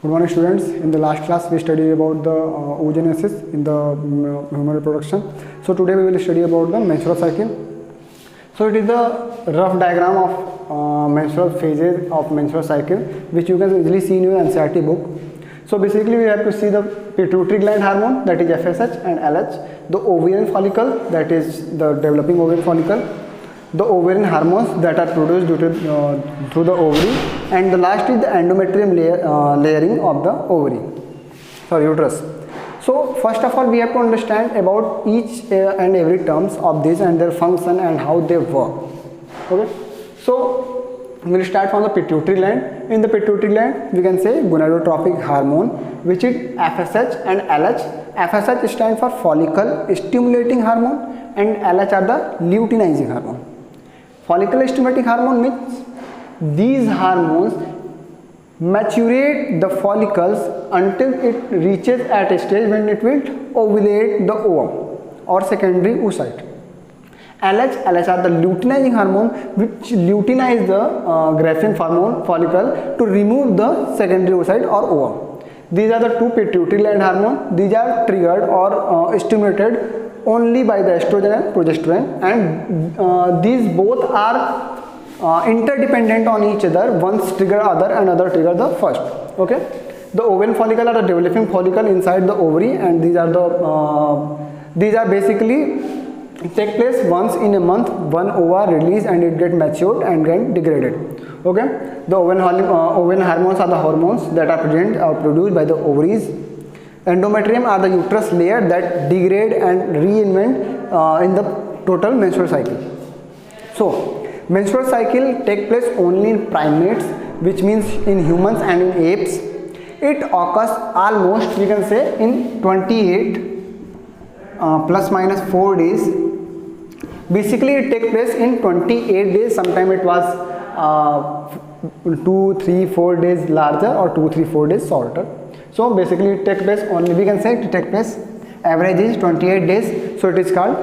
Good morning, students. In the last class we studied about the oogenesis in the human reproduction. So today we will study about the menstrual cycle. So it is the rough diagram of menstrual phases of menstrual cycle, which you can easily see in your NCERT book. So basically we have to see the pituitary gland hormone, that is FSH and LH, the ovarian follicle, that is the developing ovarian follicle, the ovarian hormones that are produced through the ovary, and the last is the endometrium layering of the uterus. So first of all we have to understand about each and every terms of this and their function and how they work. Okay, so we will start from the pituitary gland. In the pituitary gland we can say gonadotropic hormone, which is FSH and LH. FSH stands for follicle stimulating hormone and LH are the luteinizing hormone. Follicle stimulating hormone means these hormones maturate the follicles until it reaches at a stage when it will ovulate the ovum or secondary oocyte. LH are the luteinizing hormone, which luteinize the Graafian follicle to remove the secondary oocyte or ovum. These are the two pituitary gland hormones. These are triggered or stimulated only by the estrogen and progesterone, and these both are interdependent on each other. One trigger other and other trigger the first. Okay, the ovarian follicle are the developing follicle inside the ovary, and these are basically take place once in a month. One ova release and it get matured and get degraded. Okay, the ovarian hormones are the hormones that are present or produced by the ovaries. Endometrium are the uterus layer that degrade and reinvent in the total menstrual cycle. So menstrual cycle take place only in primates, which means in humans and in apes. It occurs almost, we can say, in 28 plus minus 4 days. Basically it takes place in 28 days. Sometimes it was 2, 3, 4 days larger or 2, 3, 4 days shorter. So basically it takes place only, we can say it takes place, average is 28 days. So it is called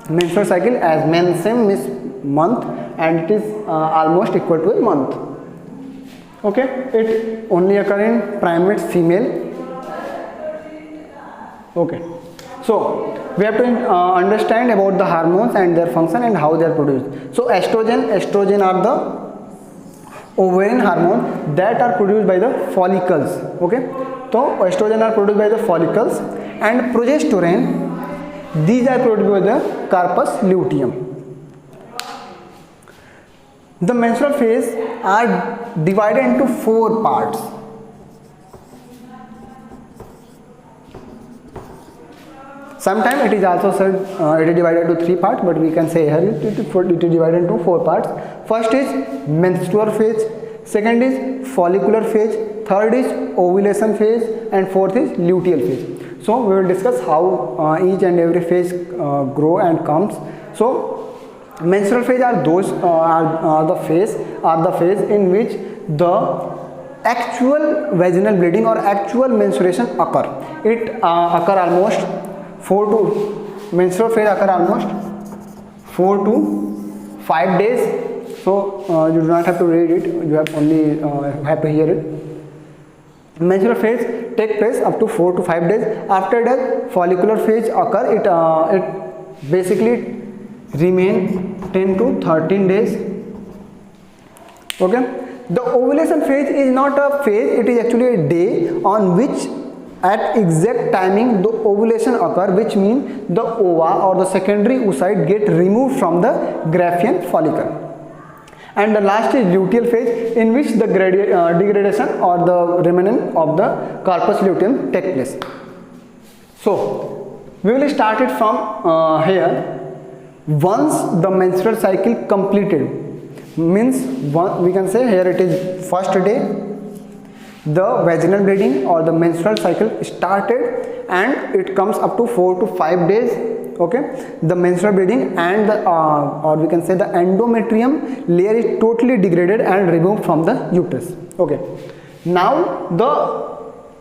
menstrual cycle, as mensem means month, and it is almost equal to a month. Okay, it only occur in primates, female. Okay, so we have to understand about the hormones and their function and how they are produced. So estrogen are the ovarian hormone that are produced by the follicles. Okay, so estrogen are produced by the follicles, and progesterone, these are produced by the corpus luteum. The menstrual phase are divided into 4 parts. Sometimes it is also said it is divided into 3 parts, but we can say here it is divided into 4 parts. First is menstrual phase, second is follicular phase, third is ovulation phase, and fourth is luteal phase. So we will discuss how each and every phase grow and comes. So menstrual phase are those are the phase in which the actual vaginal bleeding or actual menstruation occur. It occur almost 4 to menstrual phase occur almost 4 to 5 days. So you do not have to read it, you have only have to hear it. Menstrual phase take place up to 4 to 5 days. After that follicular phase occur. It basically remain 10 to 13 days. Okay, the ovulation phase is not a phase, it is actually a day on which at exact timing the ovulation occur, which means the ova or the secondary oocyte get removed from the Graafian follicle. And the last is luteal phase, in which the degradation or the remnant of the corpus luteum take place. So we will start it from here. Once the menstrual cycle completed, means we can say here it is first day, the vaginal bleeding or the menstrual cycle started, and it comes up to 4 to 5 days. Okay, the menstrual bleeding and the or we can say the endometrium layer is totally degraded and removed from the uterus. Okay, now the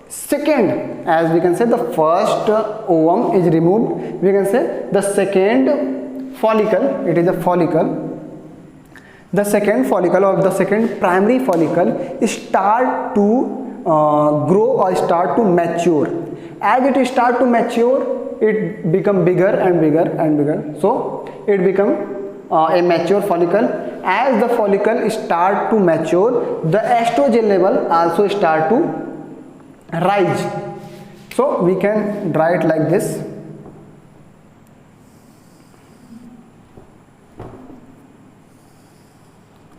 second, as we can say the first ovum is removed, we can say the second follicle, it is a follicle. The second follicle or the second primary follicle start to grow or start to mature. As it start to mature, it become bigger and bigger and bigger. So it become a mature follicle. As the follicle start to mature, the estrogen level also start to rise. So we can draw it like this.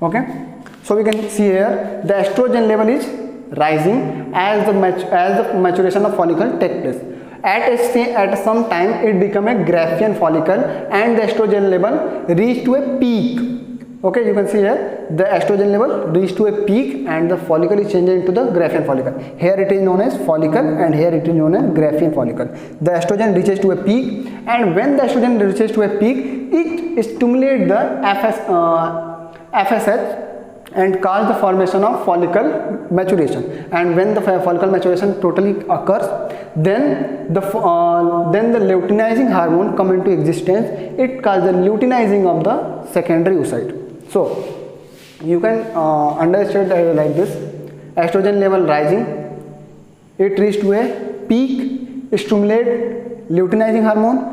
Okay, so we can see here the estrogen level is rising as the maturation of follicle take place. At some time it become a Graafian follicle and the estrogen level reach to a peak. Okay, you can see here the estrogen level reach to a peak and the follicle is changed into the Graafian follicle. Here it is known as follicle and here it is known as Graafian follicle. The estrogen reaches to a peak, and when the estrogen reaches to a peak, it stimulates the FSH and cause the formation of follicle maturation. And when the follicle maturation totally occurs, then the luteinizing hormone come into existence. It causes the luteinizing of the secondary oocyte. So you can understand like this: estrogen level rising, it reaches to a peak, stimulate luteinizing hormone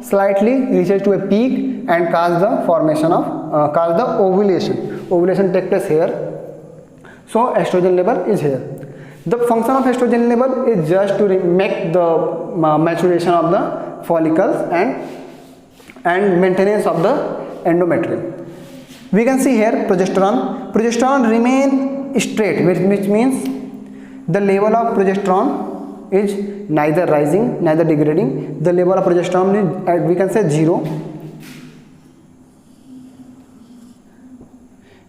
slightly reaches to a peak and cause the formation of cause the ovulation take place here. So estrogen level is here. The function of estrogen level is just to make the maturation of the follicles and maintenance of the endometrium. We can see here progesterone remain straight, which means the level of progesterone is neither rising neither degrading. The level of progesterone is we can say 0.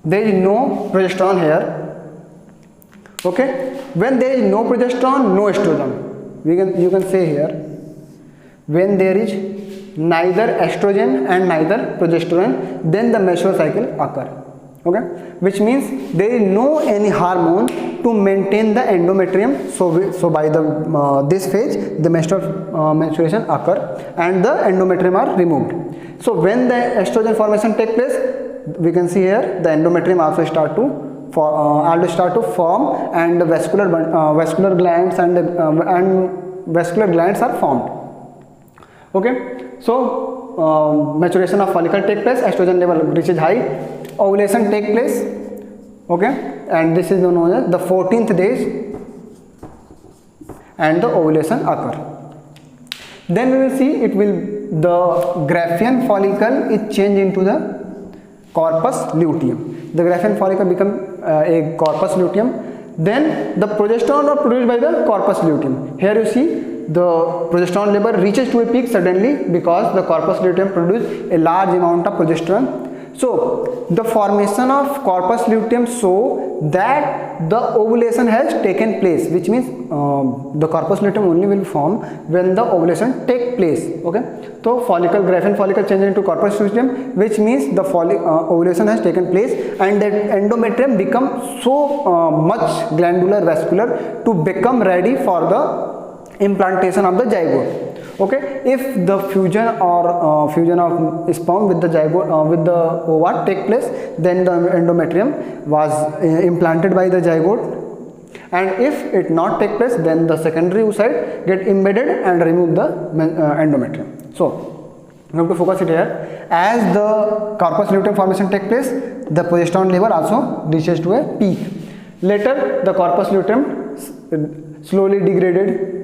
There is no progesterone here. Okay, when there is no progesterone, no estrogen, you can say here, when there is neither estrogen and neither progesterone, then the menstrual cycle occur. Okay, which means there is no any hormone to maintain the endometrium. So by the this phase the menstruation occur and the endometrium are removed. So when the estrogen formation take place, we can see here the endometrium also start to form and the vascular glands and vascular glands are formed. Okay, so maturation of follicle take place, estrogen level reaches high, ovulation take place. Okay, and this is known as the 14th days and the ovulation occur. Then we will see the Graafian follicle is changed into the corpus luteum. The Graafian follicle become a corpus luteum. Then the progesterone are produced by the corpus luteum. Here you see the progesterone level reaches to a peak suddenly because the corpus luteum produces a large amount of progesterone. So the formation of corpus luteum show that the ovulation has taken place, which means the corpus luteum only will form when the ovulation take place. Okay, so Graafian follicle changes into corpus luteum, which means the ovulation has taken place and that endometrium becomes so much glandular vascular to become ready for the implantation of the zygote. Okay, if the fusion of sperm with the zygote with the ova take place, then the endometrium was implanted by the zygote, and if it not take place, then the secondary oocyte get embedded and remove the endometrium. So we have to focus it here. As the corpus luteum formation take place, the progesterone level also reaches to a peak. Later the corpus luteum slowly degraded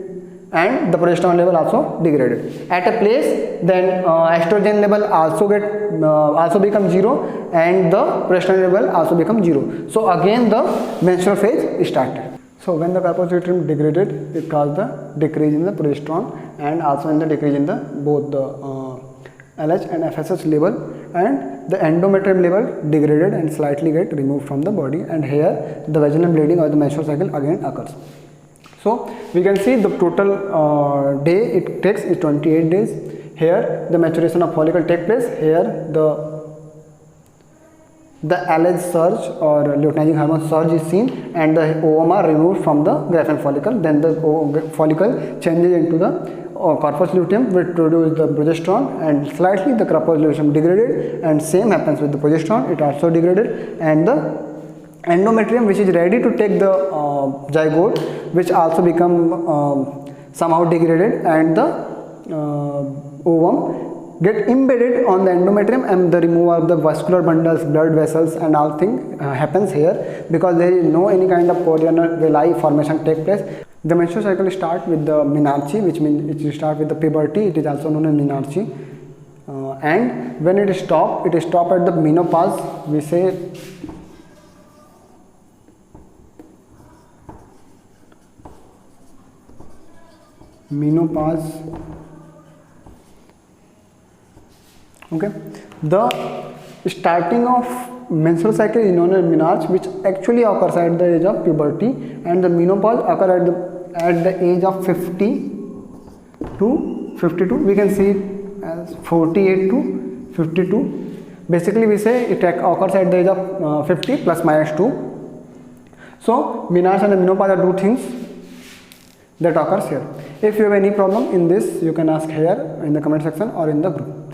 and the progesterone level also degraded. At a place, then estrogen level also become 0 and the progesterone level also become 0. So again the menstrual phase started. So when the corpus luteum degraded, it caused the decrease in the progesterone and also in the decrease in the both the LH and FSH level, and the endometrium level degraded and slightly get removed from the body, and here the vaginal bleeding or the menstrual cycle again occurs. So we can see the total day it takes is 28 days. Here the maturation of follicle take place. Here the LH surge or luteinizing hormone surge is seen and the ovum are removed from the Graafian follicle. Then the follicle changes into the corpus luteum, which produce the progesterone, and slightly the corpus luteum degraded, and same happens with the progesterone, it also degraded, and the endometrium which is ready to take the zygote, which also become somehow degraded, and the ovum get embedded on the endometrium, and the removal of the vascular bundles, blood vessels and all thing happens here, because there is no any kind of chorionic villi formation take place. The menstrual cycle start with the menarche, which means it start with the puberty. It is also known as menarche, and when it stop at the menopause. We say menopause. Okay, the starting of menstrual cycle is known as menarche, which actually occurs at the age of puberty, and the menopause occur at the age of 50 to 52. We can see it as 48 to 52. Basically, we say it occurs at the age of 50 plus minus 2. So menarche and the menopause are two things that occurs here. If you have any problem in this, you can ask here in the comment section or in the group.